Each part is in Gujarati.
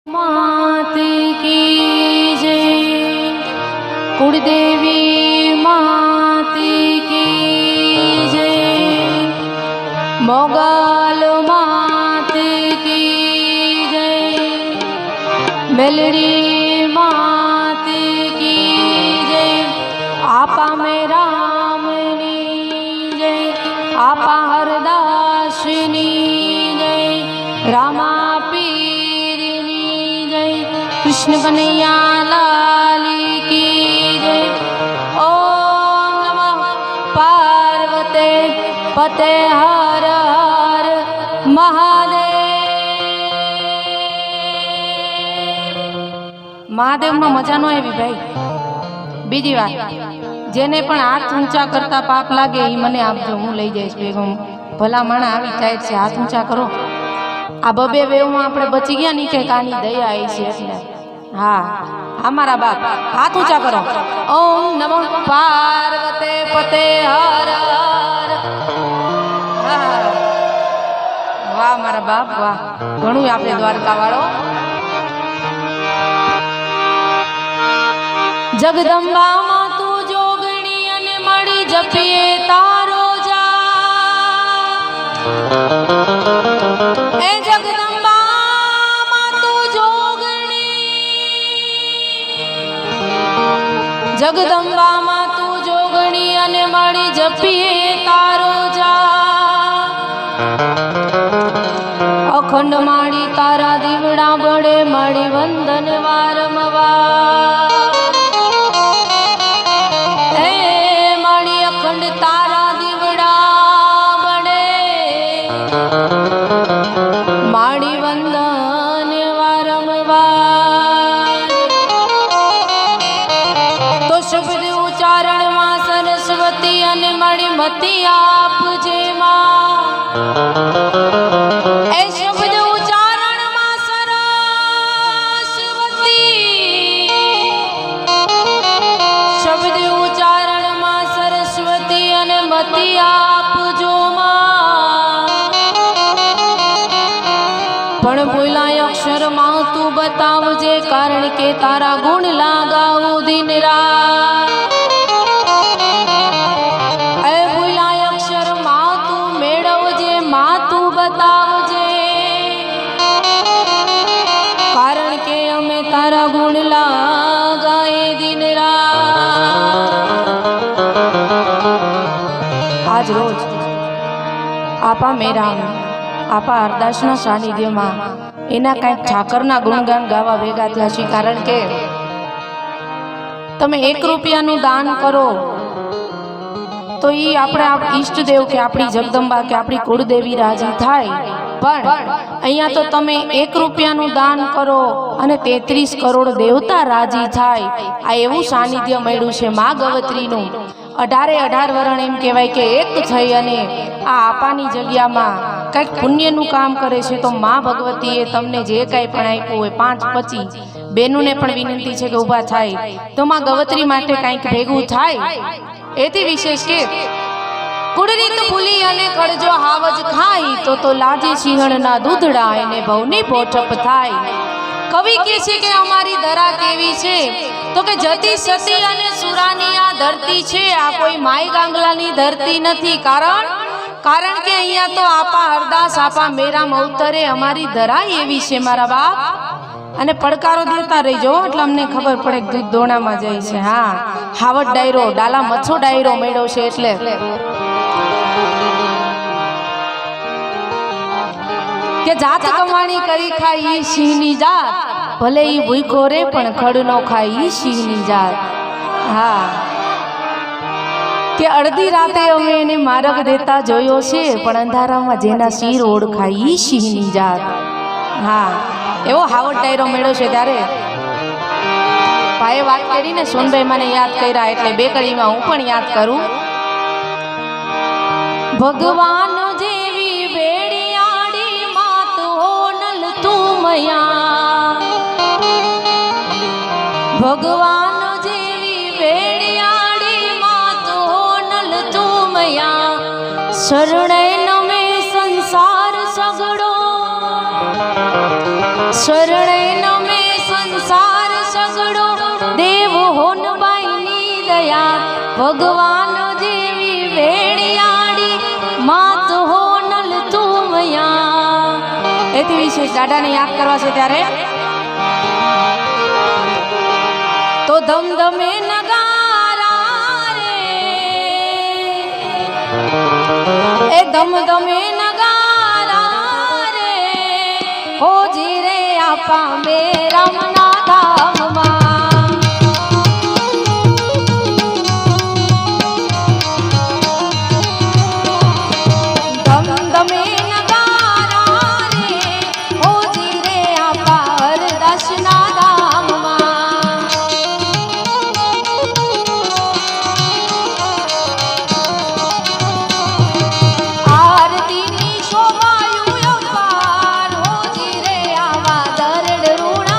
मात की जय, कुलदेवी मात की जय, मोगल मात की जय, मेलड़ी मात की जय, आपा में रामनी जय, आपा हरदासनी जय, रामा कृष्ण कन्हैया लाल की जय। ओम नमः पार्वते पते हर हर महादेव। महादेव में मजा न आई भाई। बीजी बात जेने पण हाथ ऊंचा करता पाप लागे ई मने आपजो, हूँ लई जाइश भेगो। भला माणा आवी टाइट से हाथ ऊंचा करो। आ बबे वेव में आपणे बची गया नी के कानी दया आई छे એટલે। हाँ हमारा बाप हाथ ऊंचा करो। ओम नमः पार्वते पते हर हर। वाह मारा बाप वाह, घणું आपणे द्वारका वाळो। जगदंबा मां तू जोगणी अने मળી जपीए तारो जा। ए जगदंबा जगदंबा मां तू जोगणी अने मળી जपीए तारो जा। अखंड माड़ी तारा दीवड़ा बड़े मળી वंदन वारंवार। हे मળી अखंड तारा दीवड़ा बड़े मળી वंदन वारंवार। तो शब्द उच्चारण मां सरस्वती अने मળી मती आप जे मां। ए शब्द उच्चारण मां सरस्वती, शब्द उच्चारण मां सरस्वती अने मती आप जो मां। पण बोलाय अक्षर मां तू बतावजे, कारण के तारा गुण लगावू दिन रात। ए बोलाय अक्षर मां तू मेळवजे, मां तू बतावजे, कारण के अमे तारा गुण लगाए दिन रात। आज रोज आपा मेरा आपा हरदासना सानिध्यमां एना कांईक ठाकरना गुणगान गावा भेगा थया छे। कारण के तमे 1 રૂપિયાનું दान करो तो ई आपणे ઈષ્ટદેવ के आपणी जगदंबा के आपणी कुलदेवी राजी थाय। पण अहींया तो तमे 1 રૂપિયાનું दान करो अने 33 करोड़ देवता राजी थाय। आ एवुं सानिध्य मळ्युं छे मां गवत्रीनुं। 18 वरण एम कहेवाय के एक थई अने आ आपानी जग्यामां कंईक पुण्यनुं काम करे छे। तो मां भगवतीए तमने जे कांई पण आप्युं होय 5-25 बेनुने पण विनंती छे के ऊभा थाय तो मां गवत्री माटे कंईक भेगुं थाय। एथी विशेष के कुड़रीत भूली अने खड़जो हावज खाई तो लाजे सिंहणना दूधड़ा एने भवनी पोटप थाय। कवि कहे छे के अमारी दरा केवी छे तो के जती सती अने सुरानी आ धरती छे। आ कोई माई गांगलानी धरती नथी। कारण के अहींया तो आपा हरदास आपा मेरा मवतरे अमारी दरा एवी छे मारा बाप। अने પડકારો देता रहीजो એટલે અમને ખબર પડે કે દૂધ દોણામાં જાય છે। હા હાવટ ડાયરો ડાલા મચ્છો ડાયરો મેળો છે એટલે કે જાત કમાણી કરી ખાય ઈ સિંહની જાત, ભલે ઈ ભૂખો રે પણ ખડ નો ખાય ઈ સિંહની જાત। હા કે અડધી રાતે અમે એને માર્ગ દેતા જોયો છે, પણ અંધારામાં જેના શિર ઓળખાય ઈ સિંહની જાત। હા एवो हावट डायरो मेळो छे। त्यारे भाई बात करी ने सोनभाई मने याद कर्या एटले बे कड़ीमां हूँ पण याद करूं। भगवान जेवी बेड़ियाड़ी मात होनल तू मया, भगवान जेवी बेड़ियाड़ी मात होनल तू मया। शरणे नमे संसार सगड़ो શરણે નમે સંસાર સગડો દેવ હોન બાઈની દયા ભગવાન જેવી વેણિયાળી માત હોનલ તુમયા. એથી વિશેષ દાદાને યાદ કરવા છે ત્યારે તો ધમધમે નગારા રે એ ધમધમે નગારા રે હોજી રે આપા મે રામના ધામમાં. ધમધમે નગારા રે હોજી રે આપા હરદાસના ધામમાં. આરતીની શોભાયું અપાર હોજી રે આવા દરડ રૂણા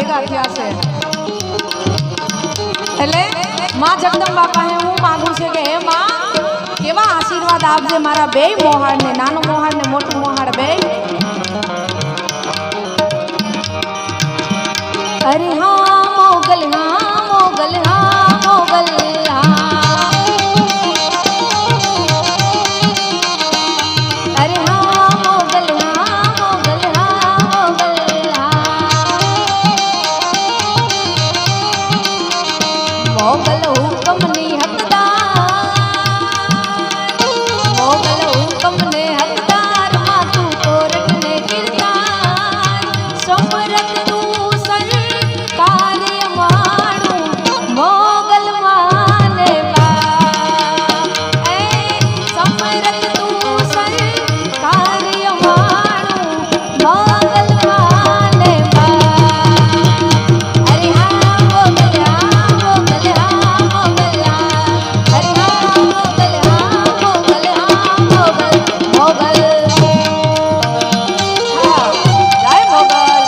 ભેગા થયા છે એટલે માં જગદંબા પાસે હું માંગુ છું કે હે માં કેવા આશીર્વાદ આપજે મારા બેય મોહાડ ને, નાનો મોહાડ ને મોટું મોહાડ બેય. અરે હા મોગલ હા મોગલ હા મોગલ હા. અરે હા મોગલ હા મોગલ હા મોગલ હા. મોગલ હુકમ ની હકદાર, મોગલ હુકમ ને હકદાર, માતું કોરટ ને કિરદાર, સમરત તું સરકાર્ય માણું મોગલ માને બા. એ સમરત તું સરકાર્ય માણું મોગલ માને બા. અરે હા મોગલ હા મોગલ હા મોગલ હા. અરે હા મોગલ હા મોગલ હા મોગલ મોગલ. હા જય મોગલ.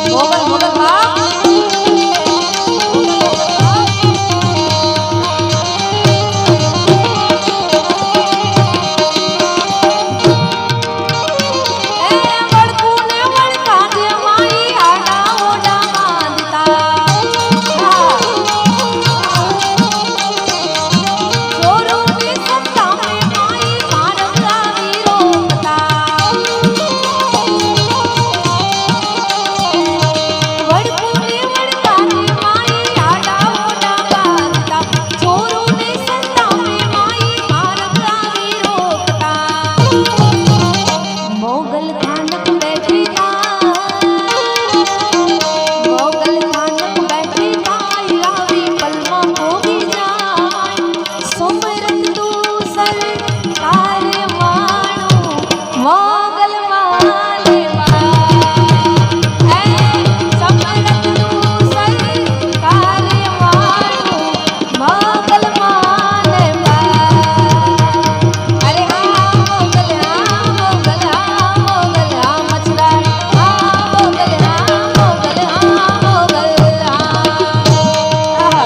મોગલ મોગલ બાપ. એ વળકું ને વળકાજે માઈ આડા ઓડા બાંધતા. ચોરોની સત્તા મે માઈ મારગ આવી રોકતા. વડકુને વડકાને માઈ આડા ઓડા બાંધતા, ચોરોને સત્તા મે માઈ મારગ આવી રોકતા. મોગલ ખાનક બેઠી મોગલ ખાનક બેઠી માઈ આવી પલમાં ભોગી જાય. સમરત તું સરકાર્ય માણું મોગલ માને બા. એ સમરત તું સરકાર્ય માણું મોગલ માને બા. અરે હા મોગલ હા મોગલ હા મોગલ હા મચરા હા મોગલ હા મોગલ હા મોગલ હા.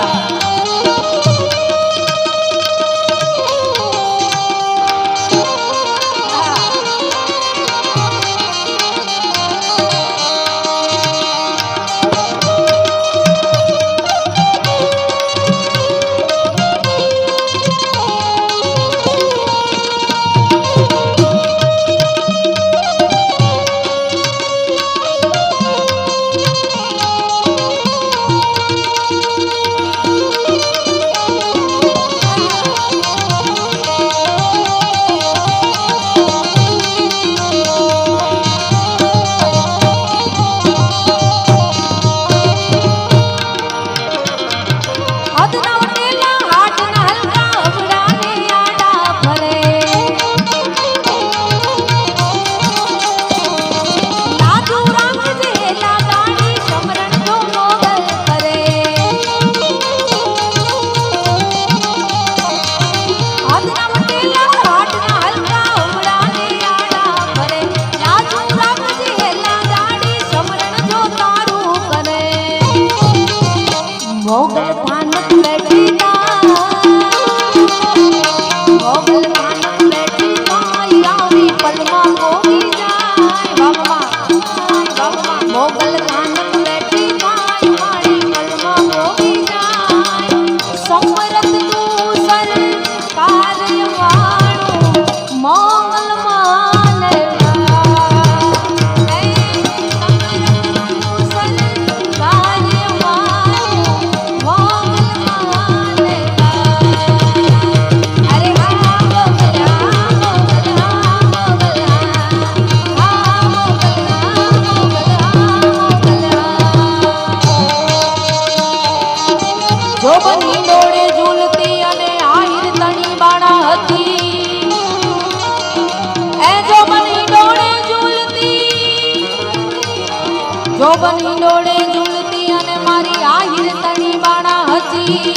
જોબન હિંડોળે ઝૂલતી અને મારી આહિર તણી બાણા હતી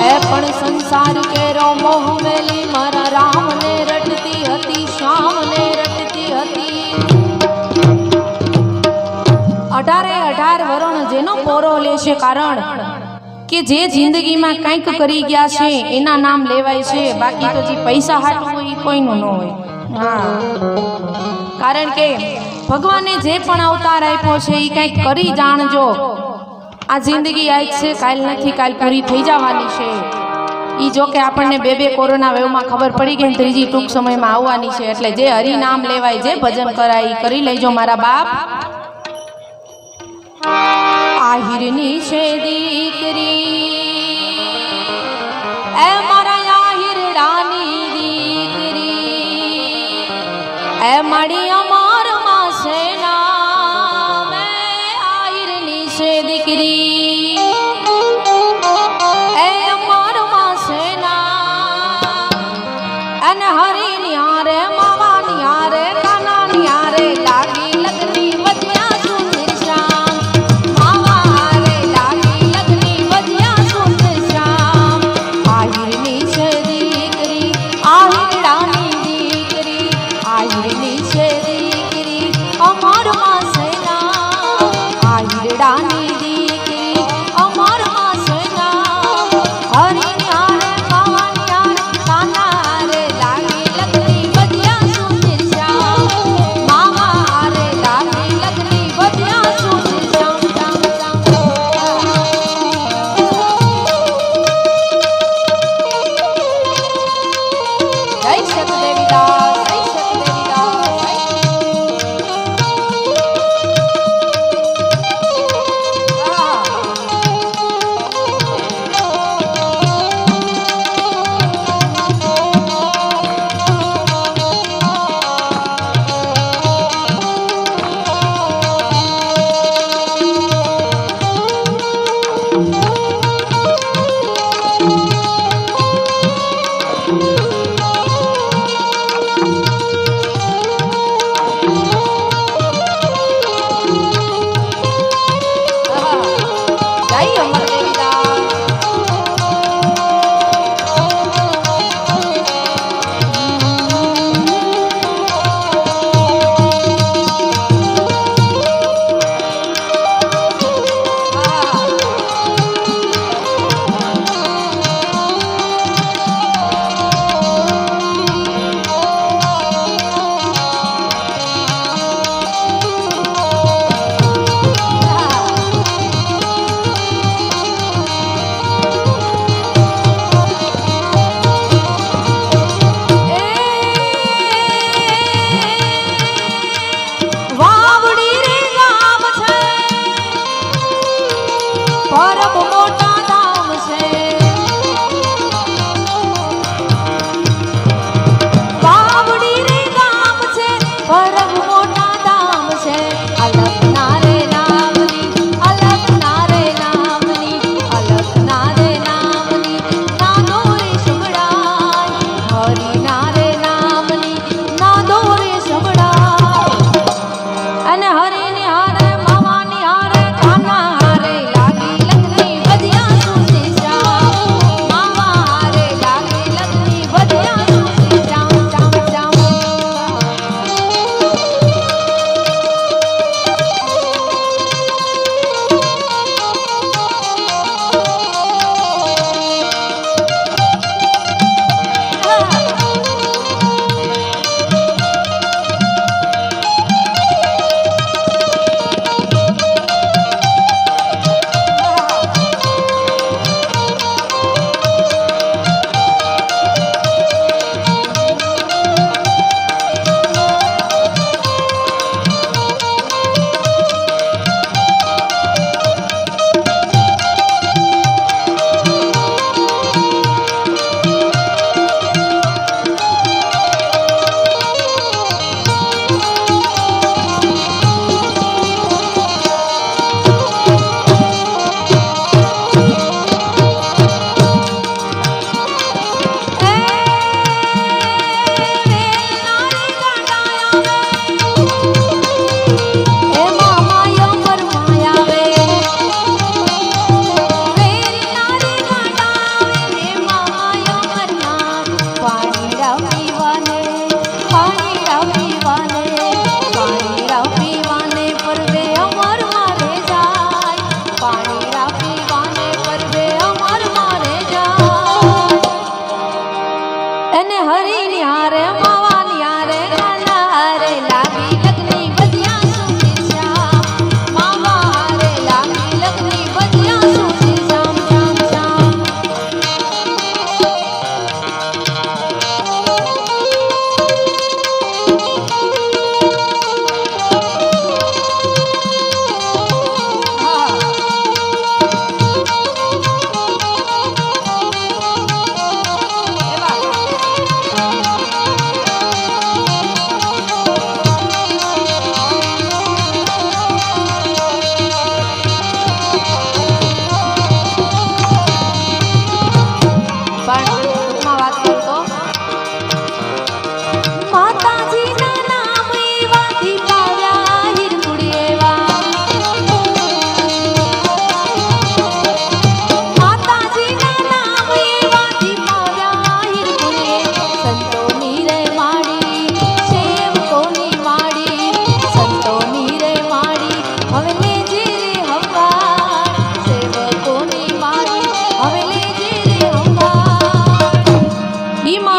એ પણ સંસાર કેરો મોહ મેલી મારા રામને રટતી હતી શ્યામને રટતી હતી 18 વરણ જેનો પોરો લેશે કારણ કે જે જિંદગીમાં કંઈક કરી ગયા છે એના નામ લેવાય છે બાકી તો જે પૈસા હાટવું હોય એ કોઈનું ન હોય હા કારણ કે ભગવાને જે પણ અવતાર આપ્યો છે એ કંઈક કરી જાણજો આ જિંદગી આજ છે કાલ નથી કાલ પૂરી થઈ જવાની છે ઈ જો કે આપણને બે કોરોના વેવમાં ખબર પડી ગઈ ત્રીજી ટૂંક સમયમાં આવવાની છે એટલે જે હરિ નામ લેવાય જે ભજન કરાય ઈ કરી લેજો મારા બાપ આહિરની છે દીકરી એ મારા આહિરડાની દીકરી એ મારી અમાર માં સેના મે આહિરની છે દીકરી એ અમાર માં સેના અને હરી નિયારે માવા નિયારે કાના નિયારે લાગી લગની વજ્યા સુનિર શ્યામ માવા રે લાગી લગની વજ્યા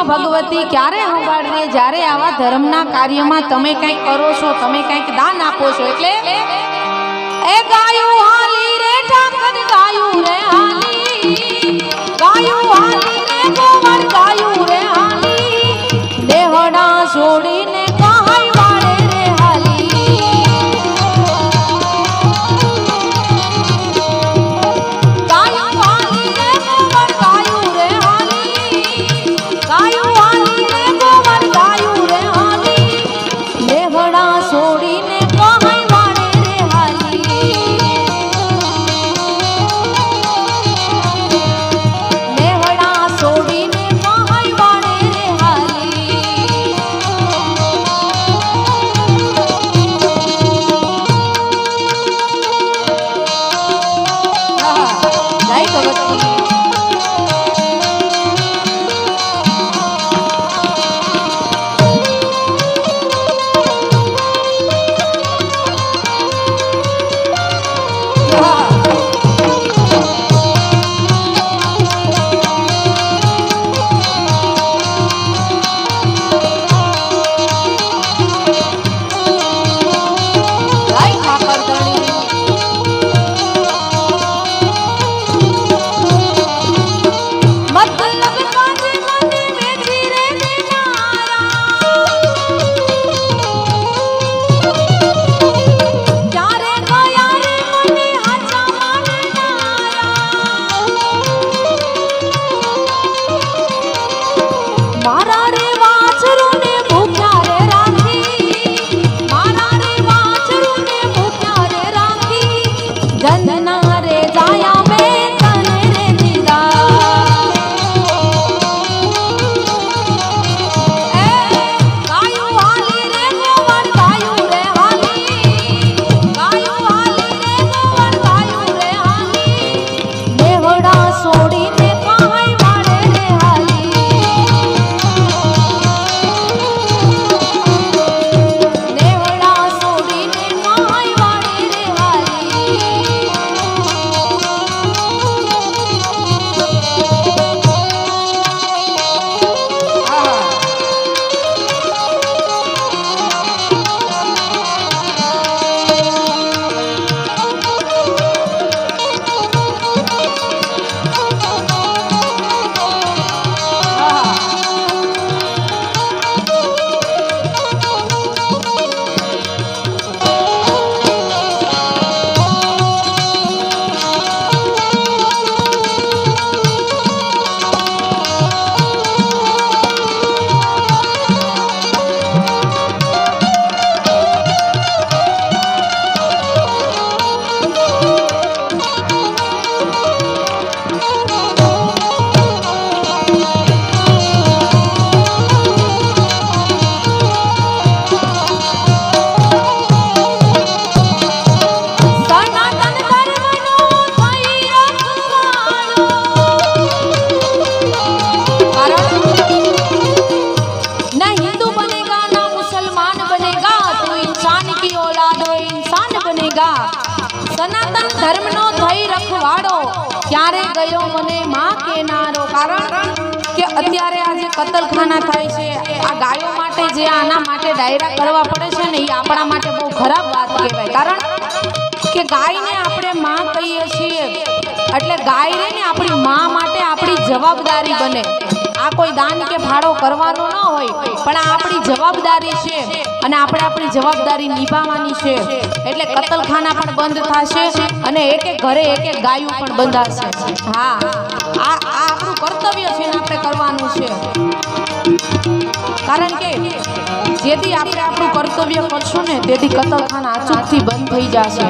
માં ભગવતી ક્યારે સંભાળે જ્યારે આવા ધર્મના કાર્યમાં તમે કંઈક કરો છો, તમે કંઈક દાન આપો છો. એટલે એ ગાયું હાલી રે ઠાકર ગાયું રે હાલી, ગાયું હાલી રે ગોવર ગાયું રે હાલી, દેહડા છોડીને કહાઈ વાળે રે હાલી. ગાયું હાલી રે ગોવર ગાયું રે હાલી, ગાયું હાલી રે ગોવર ગાયું રે હાલી, દેહડા છોડીને કહાઈ વાળે રે હાલી. દેહડા છોડીને કહાઈ વાળે રે હાલી. જય ભગવતી. સનાતન ધર્મનો થઈ રખવાડો ક્યારે ગયો મને માં કેનારો. કારણ કે અત્યારે આ જે કતલખાના થાય છે, આ ગાયો માટે જે આના માટે ડાયરા કરવા પડે છે ને, એ આપણા માટે બહુ ખરાબ વાત કહેવાય. કારણ કે ગાયને આપણે માં કહીએ છીએ એટલે ગાય રહીને આપણી માં માટે આપણી જવાબદારી બને. આ કોઈ દાન કે ફાળો કરવાનો ન હોય, પણ આ આપણી જવાબદારી છે અને આપણે આપણી જવાબદારી નિભાવવાની છે. એટલે કતલખાના પણ બંધ થશે અને એક એક ઘરે એક એક ગાયું પણ બંધાશે. હા, આ આપણું કર્તવ્ય છે ને આપણે કરવાનું છે. કારણ કે જેથી આપણે આપણું કર્તવ્ય કરશું ને તેથી કતલખાના અચૂકથી બંધ થઈ જશે.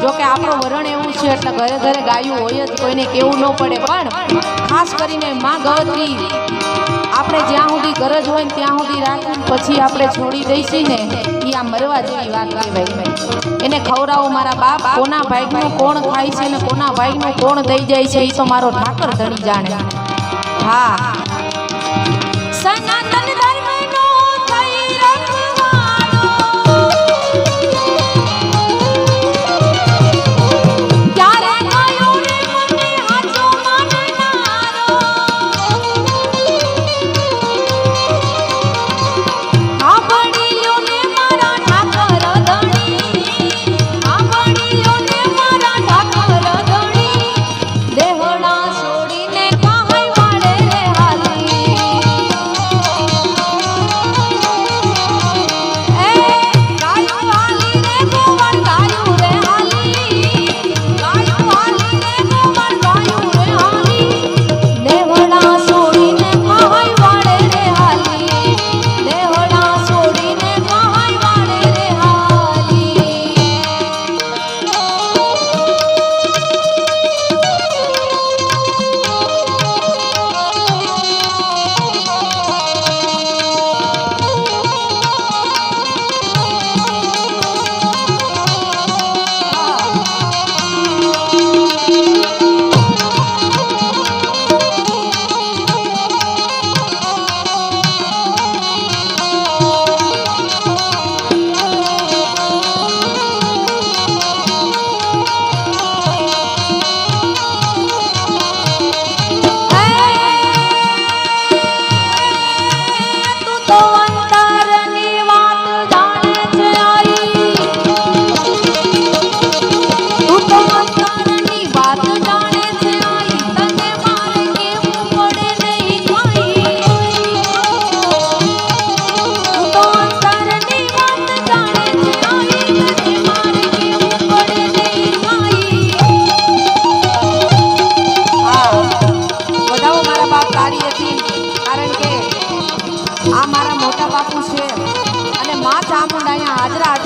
જો કે આપણું વરણ એવું છે એટલે ઘરે ઘરે ગાયું હોય જ, કોઈને કેવું ન પડે. પણ ખાસ કરીને માં ગવત્રી આપણે જ્યાં સુધી ગરજ હોય ને ત્યાં સુધી રાખી પછી આપણે છોડી દઈશું ને, એ આ મરવા જેવી વાત કહેવાય. એને ખવડાવો મારા બાપ, કોના ભાગનું કોણ ખાય છે ને કોના ભાગનું કોણ દઈ જાય છે એ તો મારો ઠાકર ધણી જાણે. હા, સનાતન ધર્મનો થઈ રખવાડો ક્યારે ગયો રે મને હાચો માનનારો.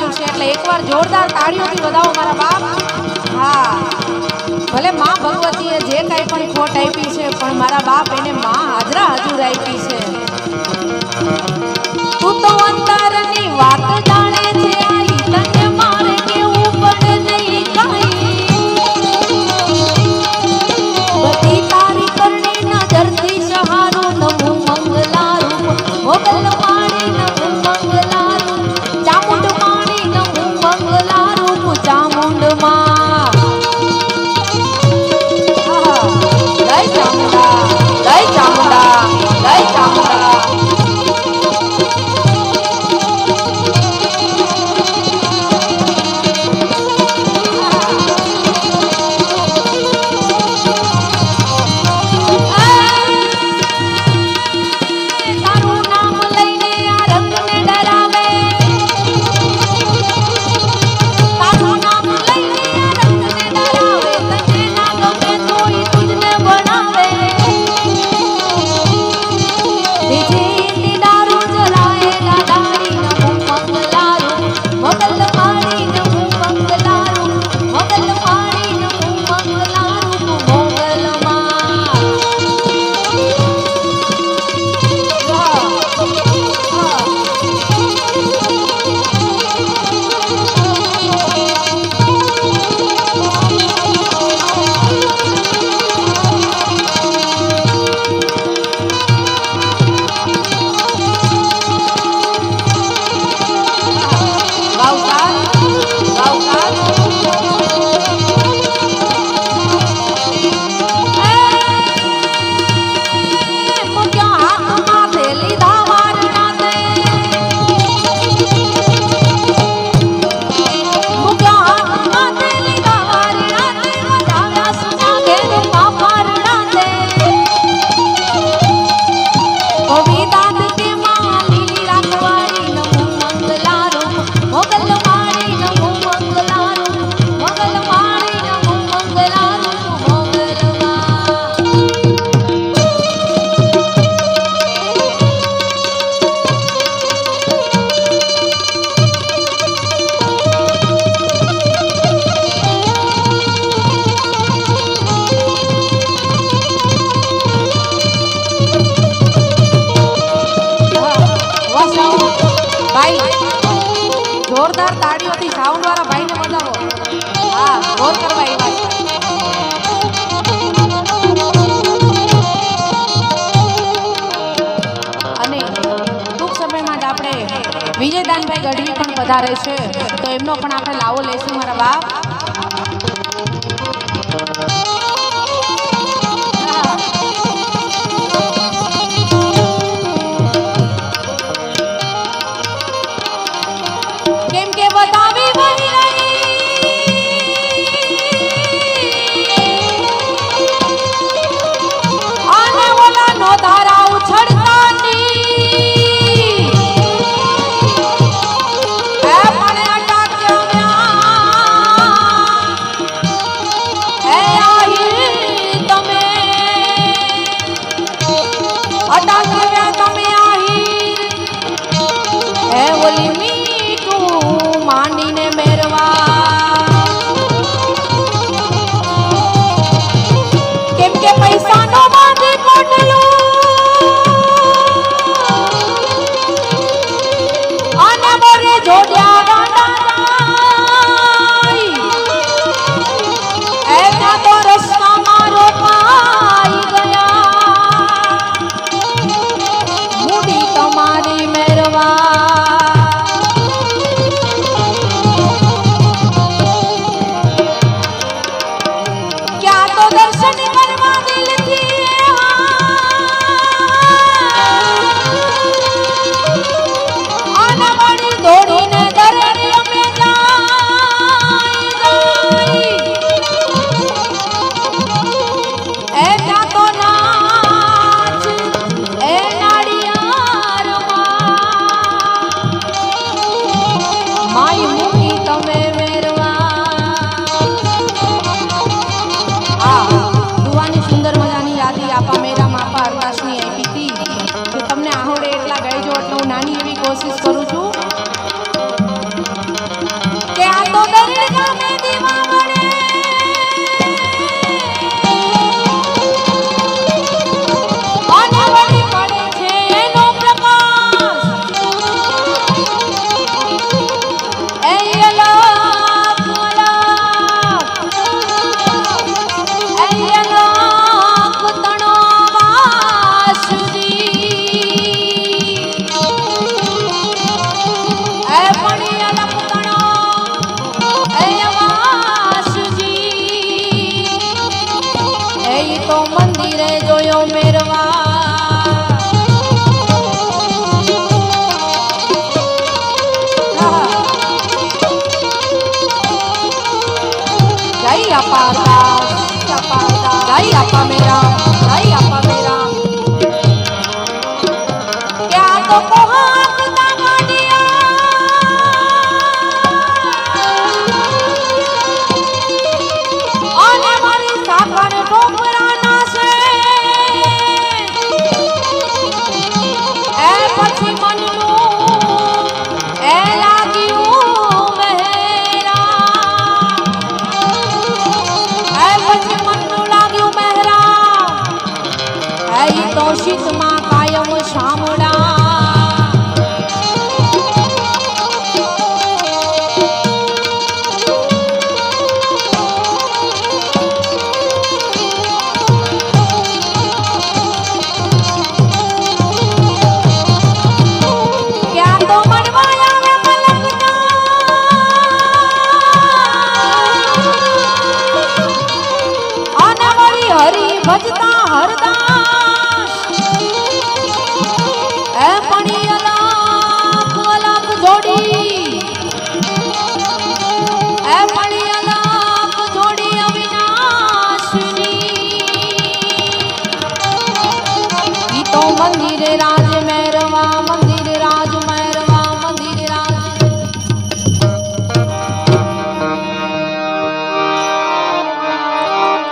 આપ્યું છે એટલે એકવાર જોરદાર તાળીઓથી વધાવો મારા બાપ. હા, ભલે માં ભગવતીએ જે કાંઈ પણ ખોટ આપી છે પણ મારા બાપ એને માં હાજરા હજુર આપી છે. તું તો અંતરની વાત જાણે છે આઈ તને મારે કેવું પડે નહીં કાઈ. બધી તારી કરણી નજરથી સહારું નમું મંગલારૂપ મોગલ માણી નમું મંગલારૂપ ચામુંડ માણી નમું મંગલારૂપ ચામુંડ માં. જય ચામુંડા જય ચામુંડા જય ચામુંડા. જોરદાર તાળીઓથી સાઉન્ડ વાળા ભાઈને વધાવો. હા, ગોર કરવા એ વાત. અને ટૂંક સમયમાં જ આપણે વિજયદાનભાઈ ગઢવી પણ પધારે છે તો એમનો પણ આપણે લાવો લેશું મારા બાપ. કેમ કે બતાવી વહી આને ઓલા નો ધારા ઉછળતાની એ મને અટાક્યા એ આહી તમે અટાક્યા તમે આહી એ ઓલી માંડીને મેરવા કેમ કે પૈસાનો બાંધી કોટલો અને મોરે જોડ્યા ગાંડા એ ત્યાં તો રસ્તામાં રોકાઈ ગયા મૂડી તમારી મેરવા. કોશિશ કરું છું.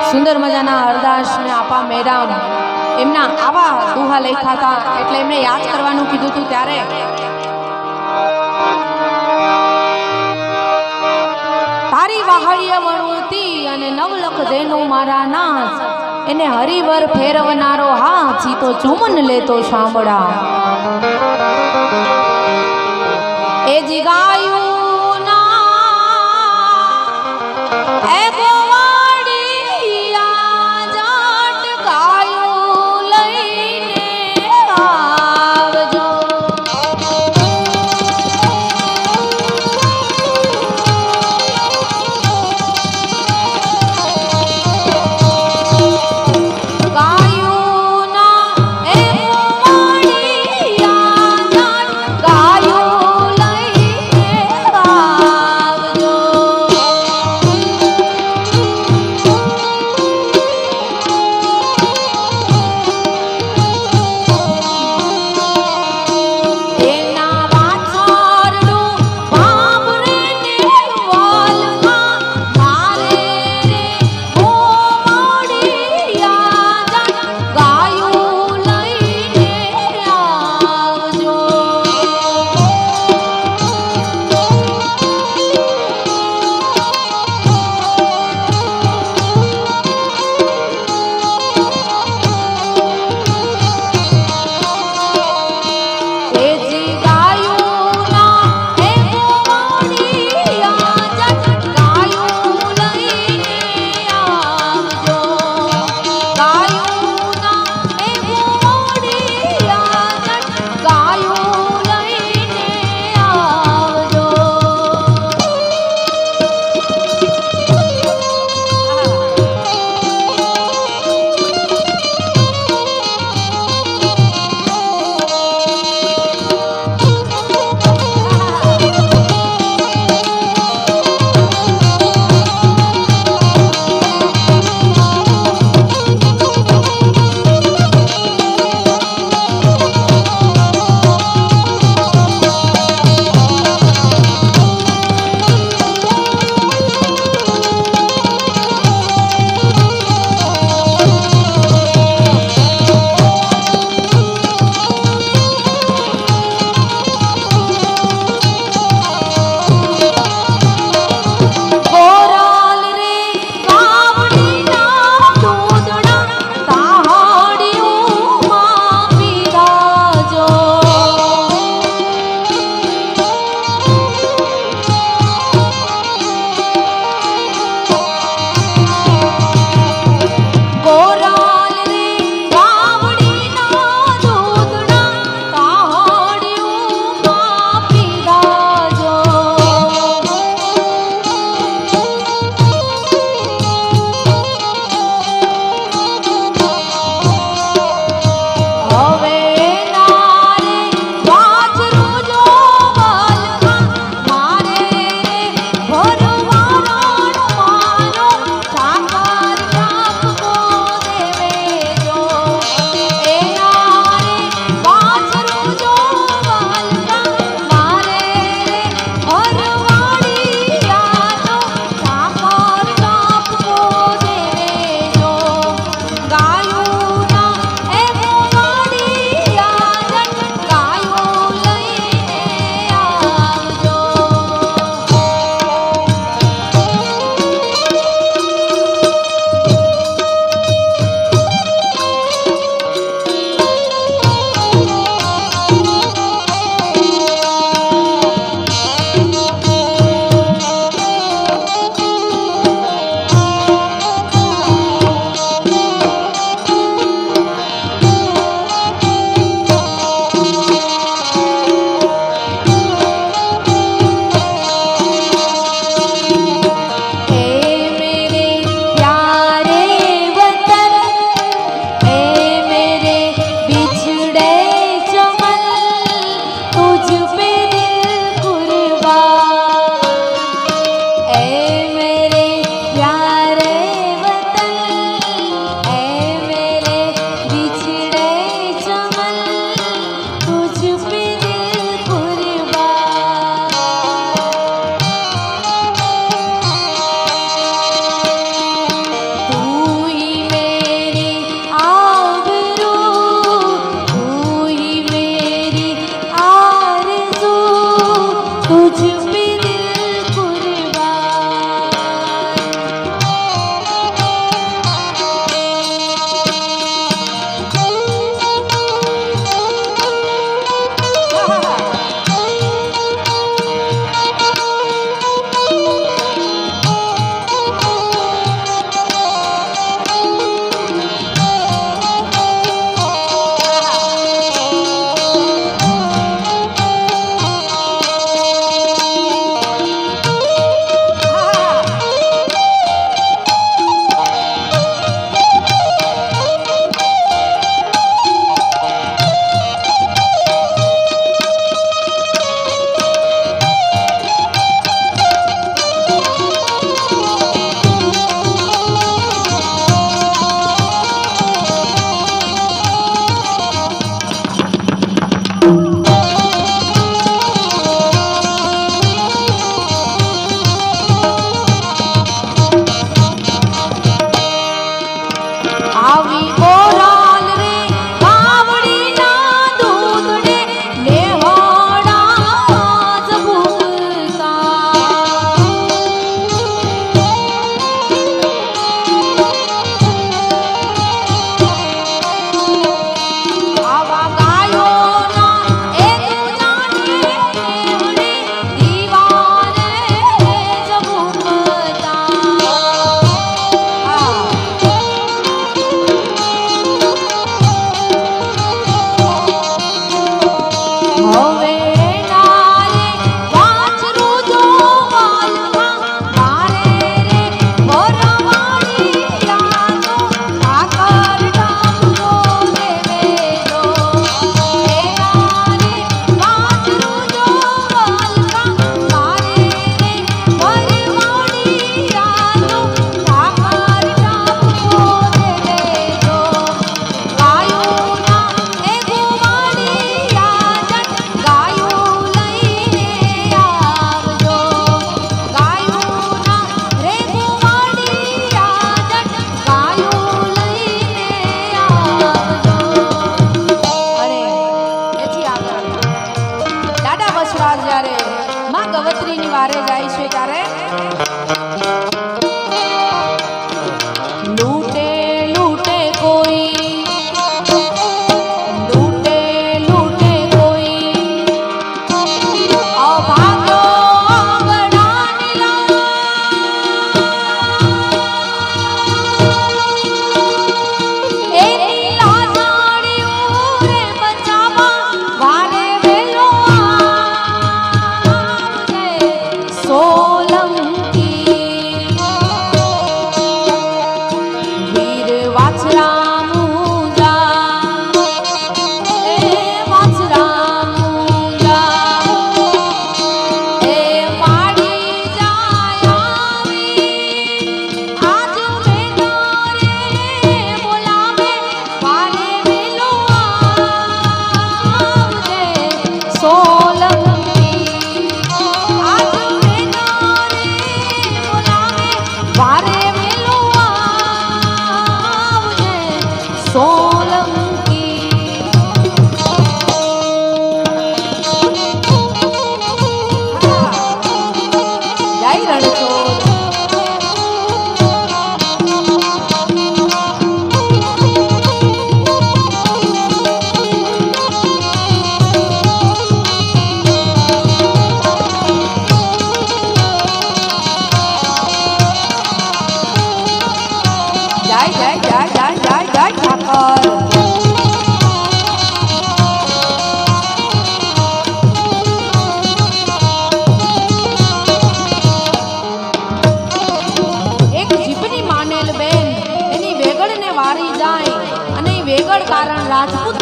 સુંદર મજાના હરદાસ ને આપા મેરામ એમના આવા દુહા લખ્યા હતા એટલે એમને યાદ કરવાનું કીધું હતું ત્યારે તારી વાહડીએ વણુતી અને નવલખ દેનું મારા નાસ એને હરિવર ફેરવનારો હાથી તો ચુમન લેતો સાંભળા એ જીગાયું ના એ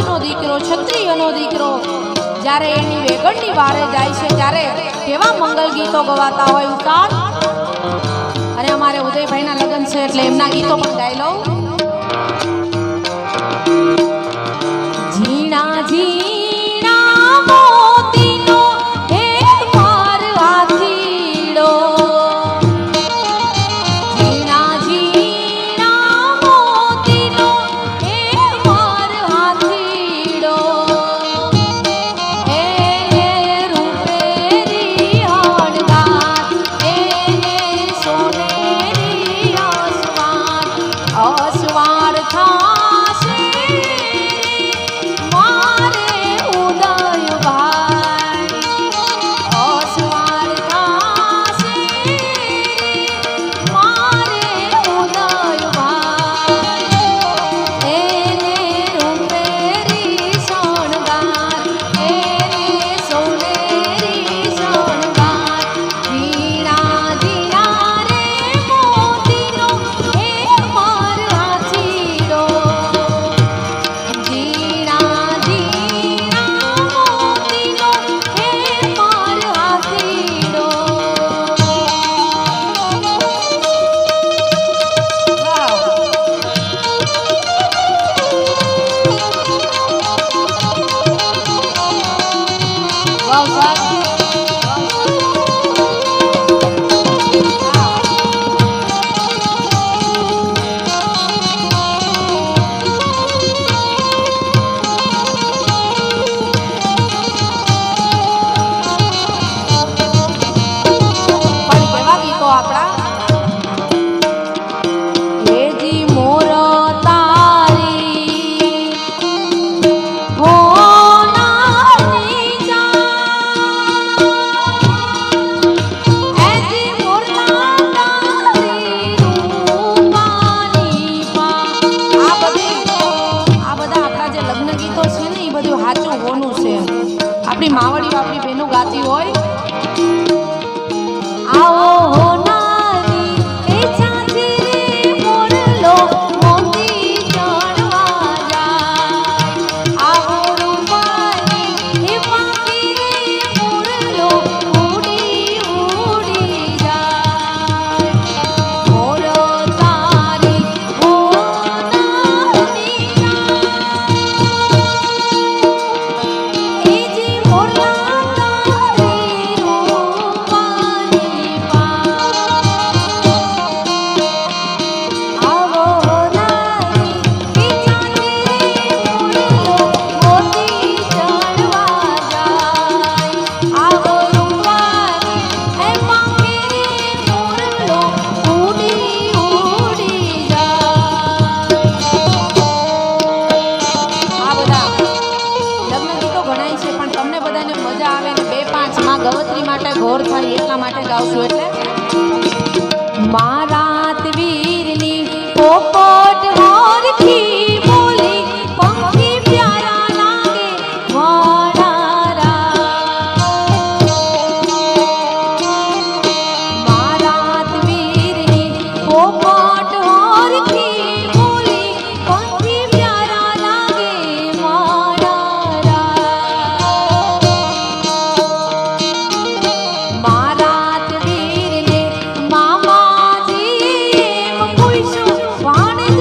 રાજનો દીકરો ક્ષત્રિયનો દીકરો જ્યારે એની વેગણની વારે જાય છે ત્યારે કેવા મંગલ ગીતો ગવાતા હોય ઉતાર. અને અમારે ઉદયભાઈના લગ્ન છે એટલે એમના ગીતો પણ ગાઈ લઉં. ઝીણા ઝીણા મોતીનો હે માર હાથીડો, ઝીણા ઝીણા મોતીનો હે માર હાથીડો, એ રૂપેરી હળગાર એને સોનેરી અસવાર અસવાર થાશે મારે ઉદયભાઈ, અસવાર થાશે મારે ઉદયભાઈ, એને રૂપેરી શણગાર એને સોનેરી શણગાર, ઝીણા ઝીણા રે મોતીનો હે માર હાથીડો, ઝીણા ઝીણા મોતીનો હે માર હાથીડો. વાહ વાહ પણ કેવા ગીતો આપણા. હેજી મોર તારી હોનારી જાન, હેજી મોર તારી રૂપાની પાન. આ બધા આપણા જે લગ્ન ગીતો છે ને એ બધું સાચું હોનું છે. આપણી માવડીઓ આપણી બહેનો ગાતી હોય. આવો હોનારી એ છાતી રે મોરલો મોતી ચણવા જાય, આવો રૂપાની એ પાકી રે મોરલો ઉડી ઉડી જાય, મોર તારી હોનારી એજી મોરલા તારી રૂપાની પાન, આવો હોનારી એ છાતી રે મોરલો મોતી ચણવા જાય, આવો રૂપાની એ પાકી રે મોરલો ઉડી ઉડી જાય. આ બધા લગ્ન ગીતો ગણાય છે પણ તમને બધાને મજા આવે ને 2-5 માં ગવત્રી માટે ઘોર થાય એટલા માટે ગાવશું. એટલે મારા વીરની પોપટ મોરખી બોલી પંખી પ્યારા લાગે વાળા, મારા વીરની પોપટ મોરખી બોલી પંખી પ્યારા લાગે વાળા, મારા વીરને મામાજી એમ પૂછ્યું ભાણેજ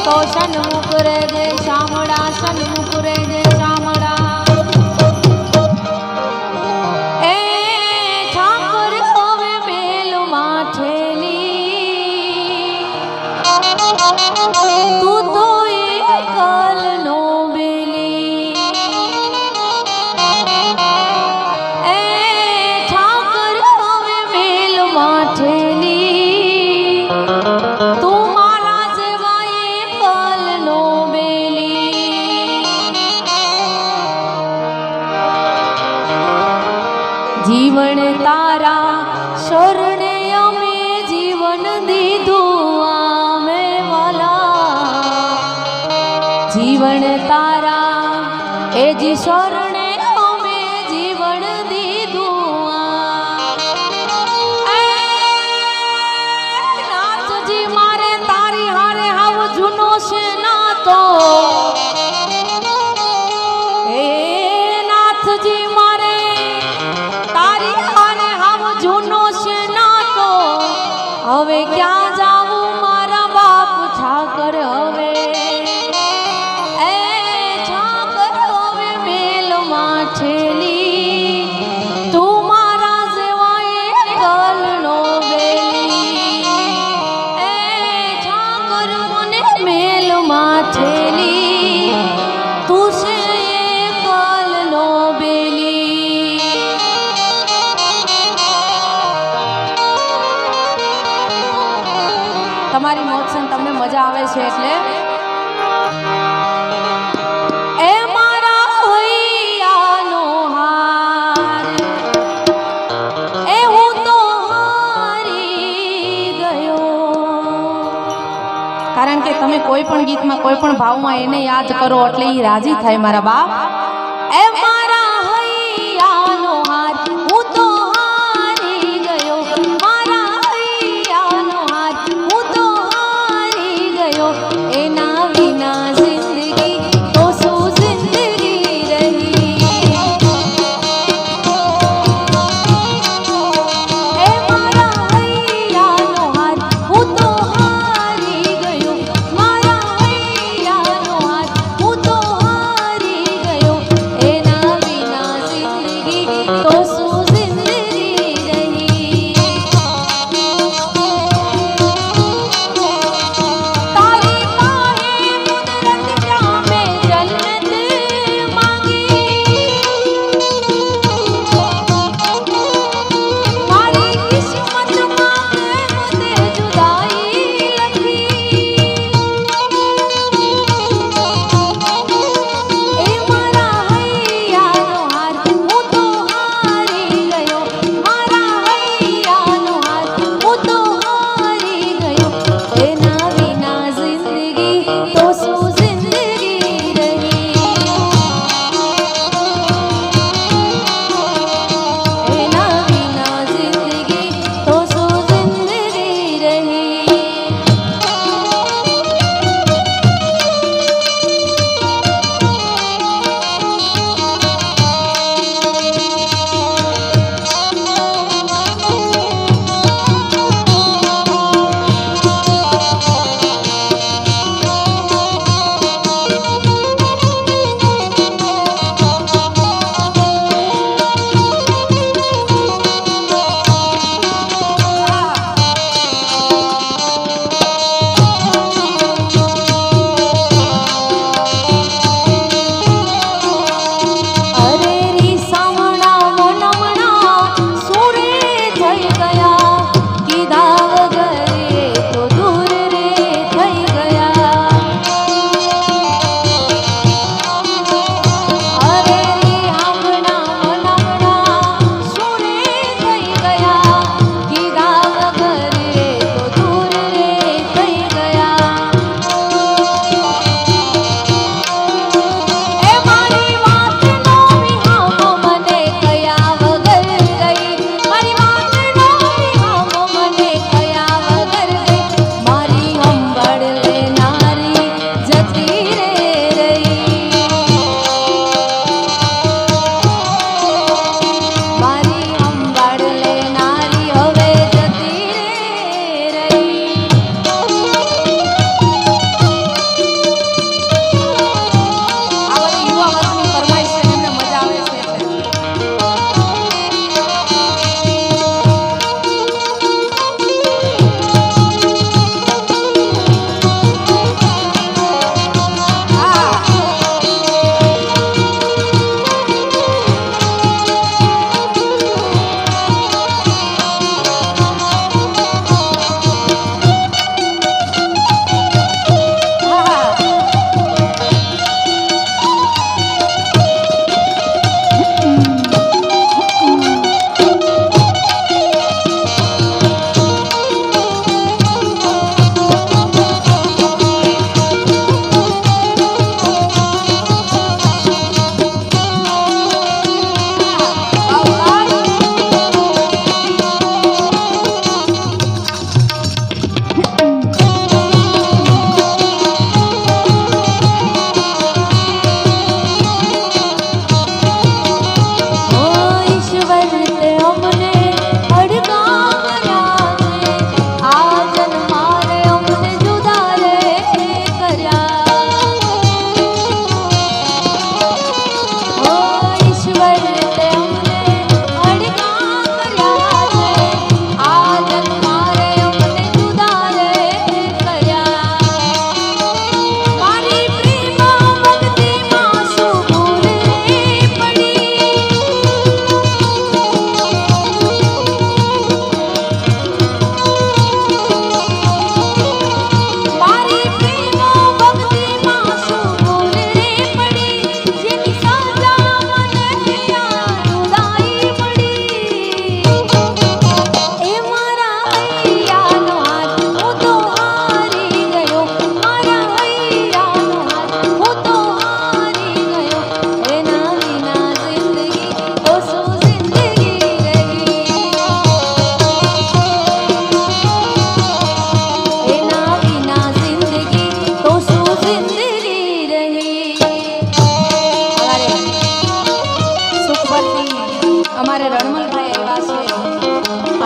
તો સન્મુખ રહેજે શામળા, સન્મુખ રહેજે શામળા. એ ઠાકોર હવે મેલમાં ઠેલી, તું તો એકલનો બેલી. એ ઠાકોર હવે મેલમાં ઠેલી, તું મારા જેવા એકલનો બેલી. જીવન તારા શરણે અમે જીવન દીધું આમે વાલા. જીવન તારા એ જી શરણે અમે જીવન દીધું આ. નાથજી મારે તારી હારે હાવ જૂનો છે નાતો. એ નાથજી મારે તારી હારે હાવ જૂનો છે નાતો. હવે ક્યાં જાવું મારા બાપ ઠાકર હવે. એ ઠાકર હવે મેલમાં ઠેલી, તું મારા જેવા એકલનો બેલી. એ ઠાકર મને મેલમાં ઠેલી, તું છે એકલનો બેલી. તમારી મોજ છે ને તમને મજા આવે છે એટલે એ મારા હૈયાનો હાર, એ હું તો હારી ગયો. કારણ કે તમે કોઈ પણ ગીતમાં કોઈ પણ ભાવમાં એને યાદ કરો એટલે એ રાજી થાય મારા બાપ. એ મારા હૈયાનો હાર, હું તો હારી ગયો. મારા હૈયાનો હાર, હું તો હારી ગયો. એના વિના જિંદગી તો શું જિંદગી રહી. એ મારા હૈયાનો હાર, હું તો હારી ગયો. મારા હૈયાનો હાર, હું તો હારી ગયો. એના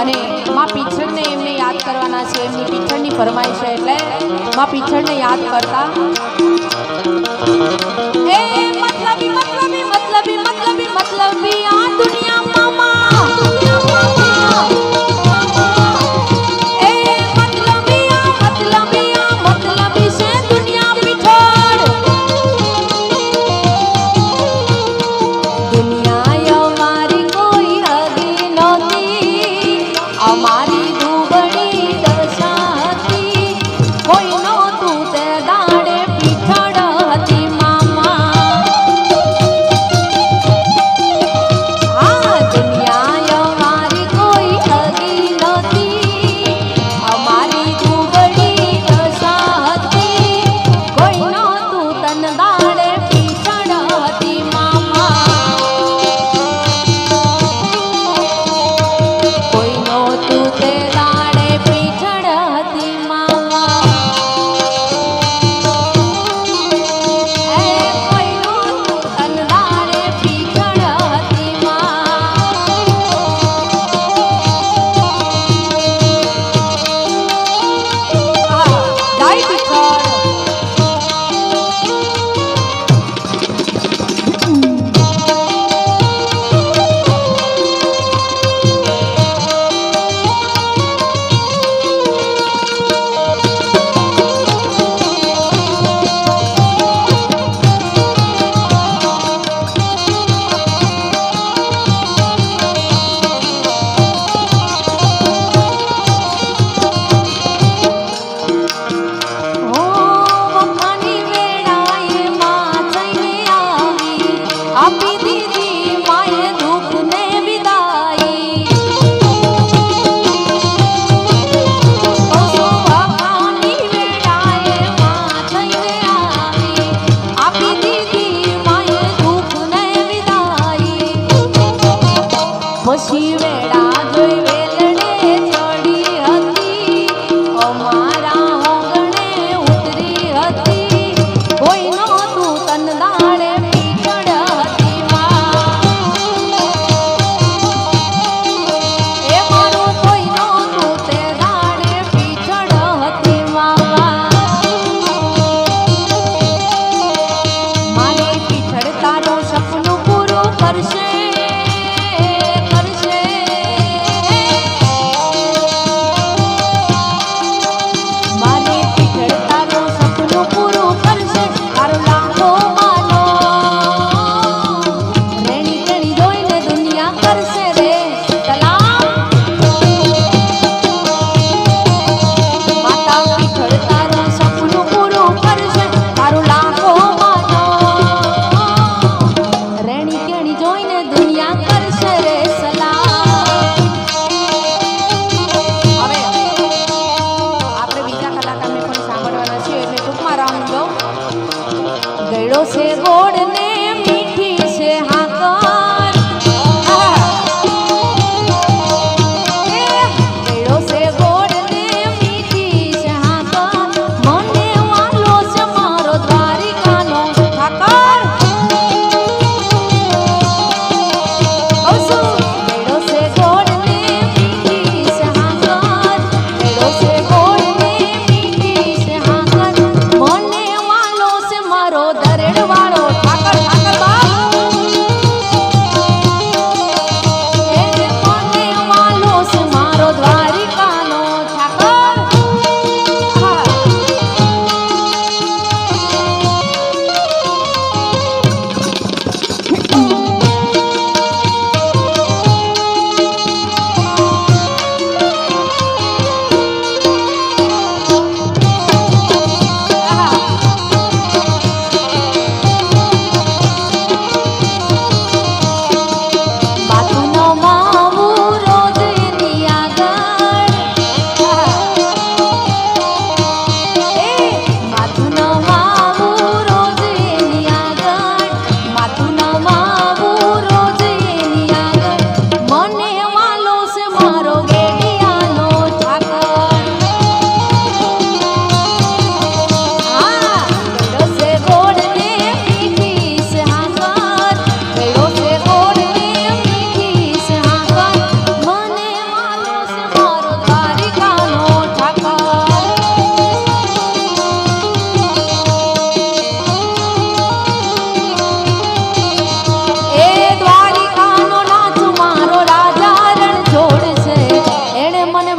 અને માં પીછળને એમને યાદ કરવાના છે, એમની પીછળની ફરમાઈશ છે, એટલે માં પીછળને યાદ કરતા એ મતલબી મતલબી મતલબી મતલબી મતલબી આ દુનિયા મામા te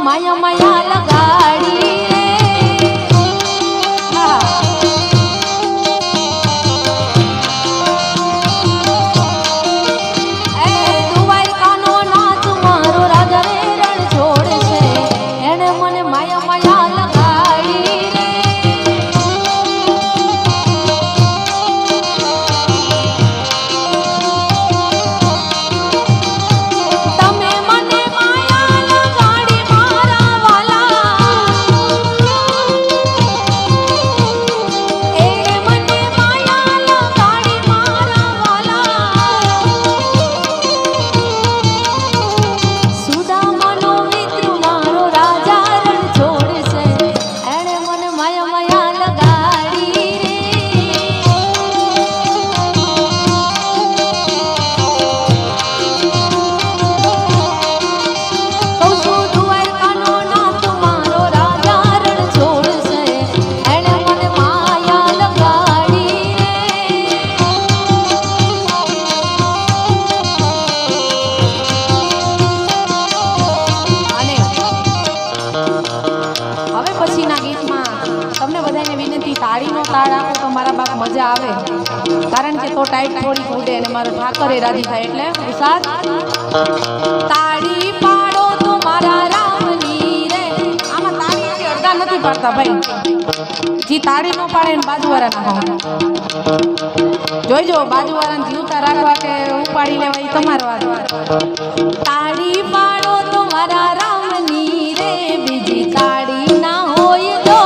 માયા માયા લગાડી મજા આવે કારણ કે તો ટાઈટ થોડી ઉડે અને મારો ઠાકરે રાજી થાય એટલે વિશાલ તાળી પાડો તો મારા રામની રે આમાં તાળી કે અડધા નથી પાડતા ભાઈ જી તાળી નો પાડે ને બાજુવાળાને જોઈજો બાજુવાળાને જીવતા રાખવા કે ઉપાડી લેવા એ તમારો વાત તાળી પાડો તો મારા રામની રે બીજી તાળી ના હોય તો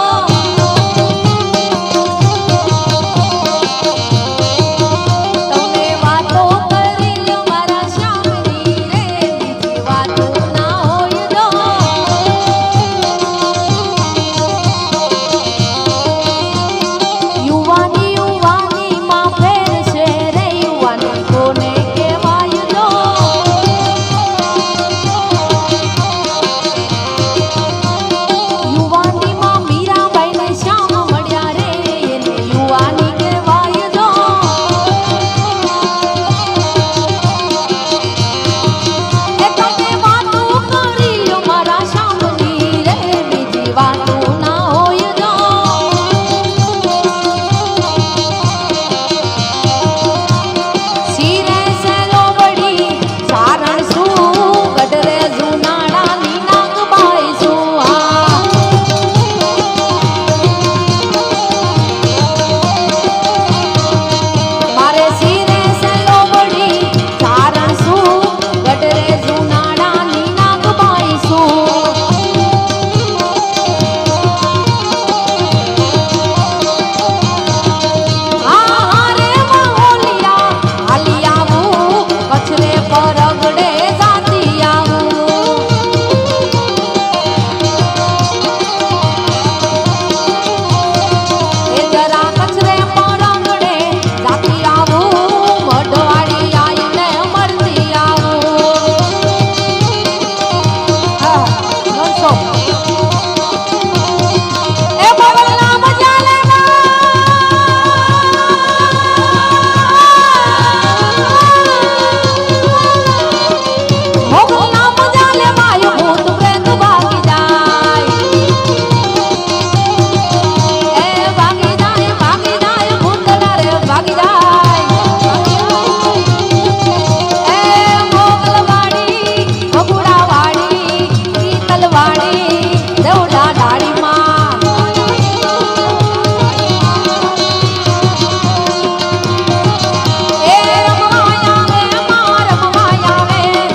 પાવા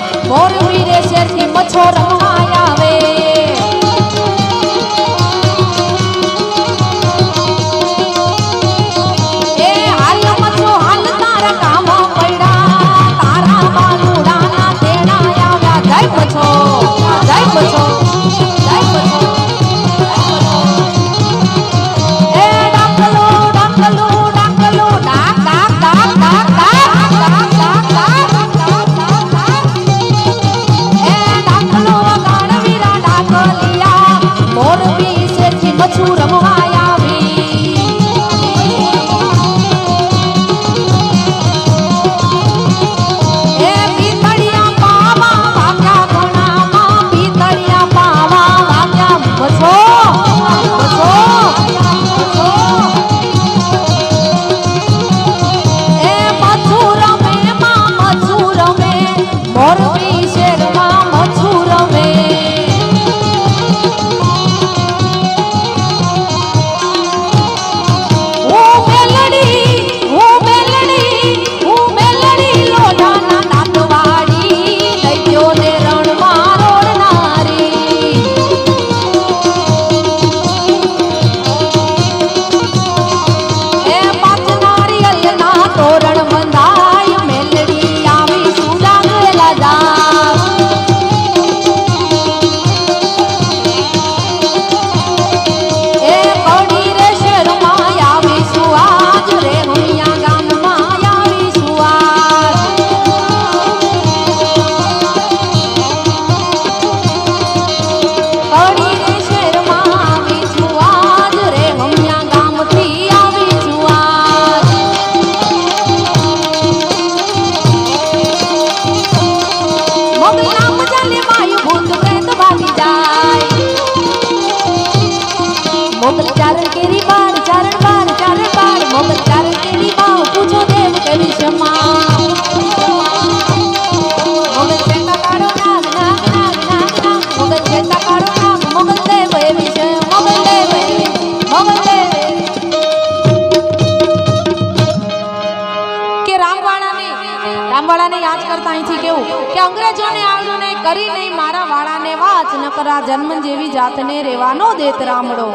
કરી નહીં મારા વાળાને વાચ ન કરા જન્મ જેવી જાતને રેવાનો દેત રામડો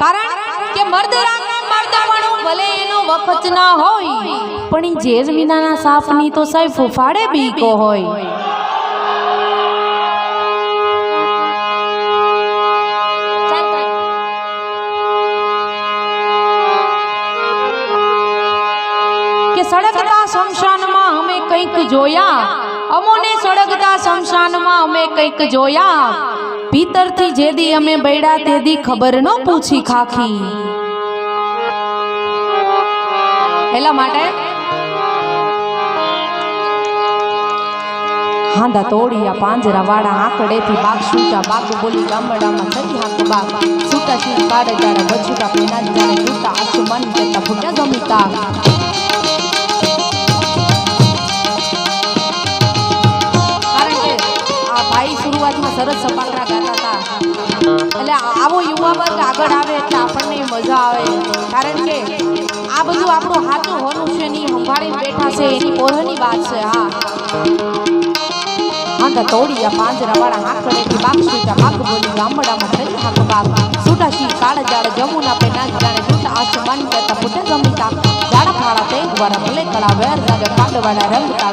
કારણ કે મર્દ રાગના મર્દપણું ભલે એનો વખત ના હોય પણ જેજ વિનાના સાપની તો સાહેબ ફૂફાડે બીકો હોય સળગતા શમશાનમાં અમે કંઈક જોયા અમોને સળગતા શમશાનમાં અમે કંઈક જોયા ભીતરથી જેદી અમે બૈડા તેદી ખબર ન પૂછી ખાખી એલા માટે હાંદા તોડિયા પાંજરા વાળા આંકડેથી બાગ છૂટા બાગ બોલી ગામડામાં થઈ હાક બાગ છૂટા છૂટ કાઢે જાણે બચુટા પેના જાણે છૂટા આસમાન કરતા ફૂટા જમીતા શરૂઆતમાં સરસ સપાકરા ગાતા હતા એટલે આવો યુવા વર્ગ આગળ આવે એટલે આપણને મજા આવે કારણ કે આ બધું આપણું હાથું હોનું છે ની સંભાળીને બેઠા છે એની પોરની વાત છે હા હાંડા તોડિયા પાંજરા વાળા આંકડેથી બાગ છૂટા બાગ બોલી ગામડામાં થઈ હાક બાગ છૂટા શી કાળ જાડે જમુના પે નાચ જાણે છૂટા આસમાન કરતા ફૂટે જમીતા જાડા ફાળા તે દ્વારા ભલે કળા વેર જાગે પાડવાના રંગ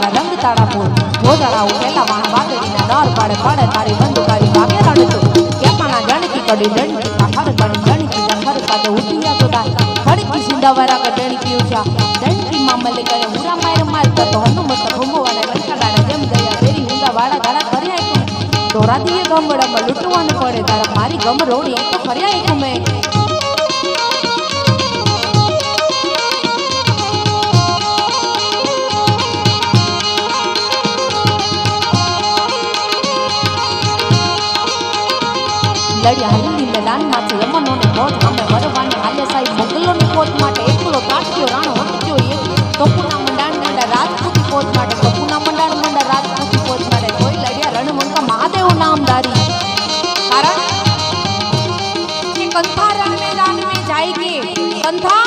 તાળા ફૂલ ભોજાળા ઉઠેલા વાણ વાદળીના નર પાડે પડે તારી બંદુકારી વાગે રણતું કેપાના ગણકી કડી દણકી આખર ગણી ગણકી જખર કાદે ઉઠિયા તો તા ખડકી સિંધાવારા કે દણકી ઉઠા દણકી મામલે કરે હુરા માર કરતો હનુમત ભૂમવાના લંકાડાના જેમ ગયા ફેરી હુંડા વાળા ગાળા કર્યા એક દોરાદીએ ગમડામાં લૂંટવાનું પડે તારા મારી ગમ રોડી એ તો કર્યા એક મેં લડ્યા હલ્દી મેદાન માંથી યમનોને મોત અમે વરવાને હાલે સાઈ મોગલોની કોટ માટે એકલો કાટક્યો રાણો હટક્યો એક તોપુના મંડાણ રાજપૂતી કોટ માટે તોપુના મંડાણ રાજપૂતી કોટ માટે કોઈ લડ્યા રણમંકા મહાદેવ નામદારી કારણ કે કંથા રણ मैदान में जाएगी कंथा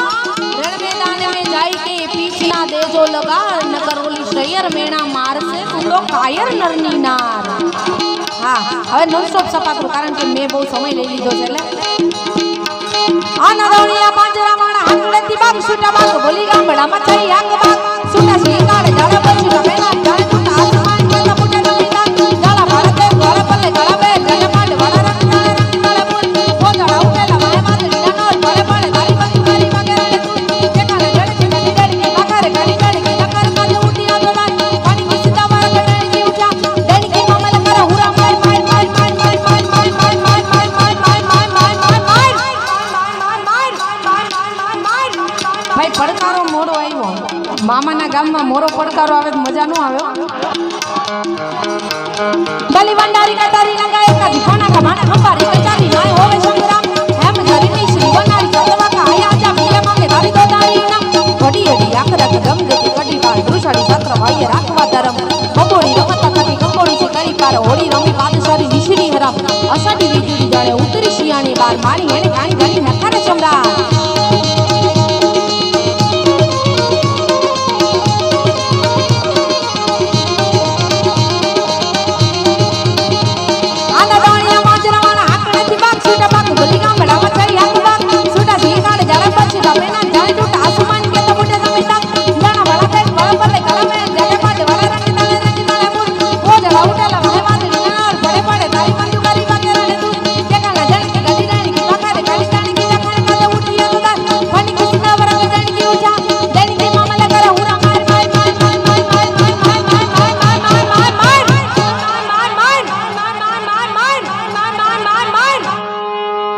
रण मैदान में जाएगी पीछना देजो लगा नगर ओली शयर मेणा मार से तुलो कायर नरनी नार હા હવે નોન સ્ટોપ સપાકરું કારણ કે મેં બહુ સમય લઈ લીધો છે એટલે આ નરોણિયા પાંજરા માણા આંગળેથી બાગ છૂટા બાગ બોલી ગામડામાં થઈ આગ બાગ છૂટા છે કાળે જાળે બચુટા બેના જાળે છૂટા આસમાન કેલા ફૂટે જમીતા જાળા ભારતે ગોળે પલ્લે ગળા બે જલે પાડ વડા રંગ તાળે ફૂલ પોજડા ઉઠેલા માય માતડી નોર ભલે પડે તારી બંધ મારી વાગે રણે તું કેકાલે જડે છે ગડી ગડી વાખારે ગડી ગડી નકર કાલે ઉઠી આ દોલા પાણી ની સીતા માર ગડણી જી ઉઠા ડણી મામલે કરે હુરા પડકારો મોરો આવ્યો મામાના ગામમાં મોરો પડકારો આવે મજા નો આવે બલી ભંડારી કટારી લગાય કાદી કોના કા માના ખંભારી કચારી નાય હોવે સંગ્રામ હેમ ધરીની શ્રી બનારી ચતવા કા આયા આજા ભીલે માંગે ધારી તો દાણી ના ઘડી ઘડી આખરા કે ગમ ગતી કડી બાળ દુશાળી સત્ર ભાઈએ રાખવા ધરમ કંબોડી રમતા કટી કંબોડી સે કરી પાર હોળી રમી પાદશારી વિશરી હરામ અસાડી વીજળી જાણે ઉતરી શિયાણી બાર મારી હેણે કાણી ઘણી નખારે સમરા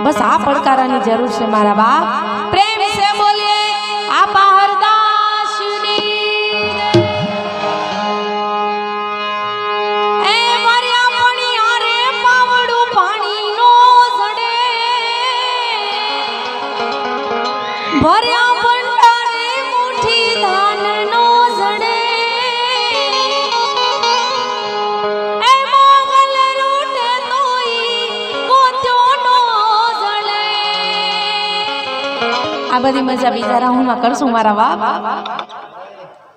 बस आ પડકારાની જરૂર છે મારા બાપ પ્રેમ से बोलिए आपा હરદાસની એ માર્યા પાણી આરે પાવડું પાણી નો સડે ભર્યા ભંડારે મુઠી ધાન નો સડે એ મોગલ રૂટે તોઈ ગોત્યો નો આ બધી મજા બીજા રાઉન્ડમાં કરશું મારા બાપ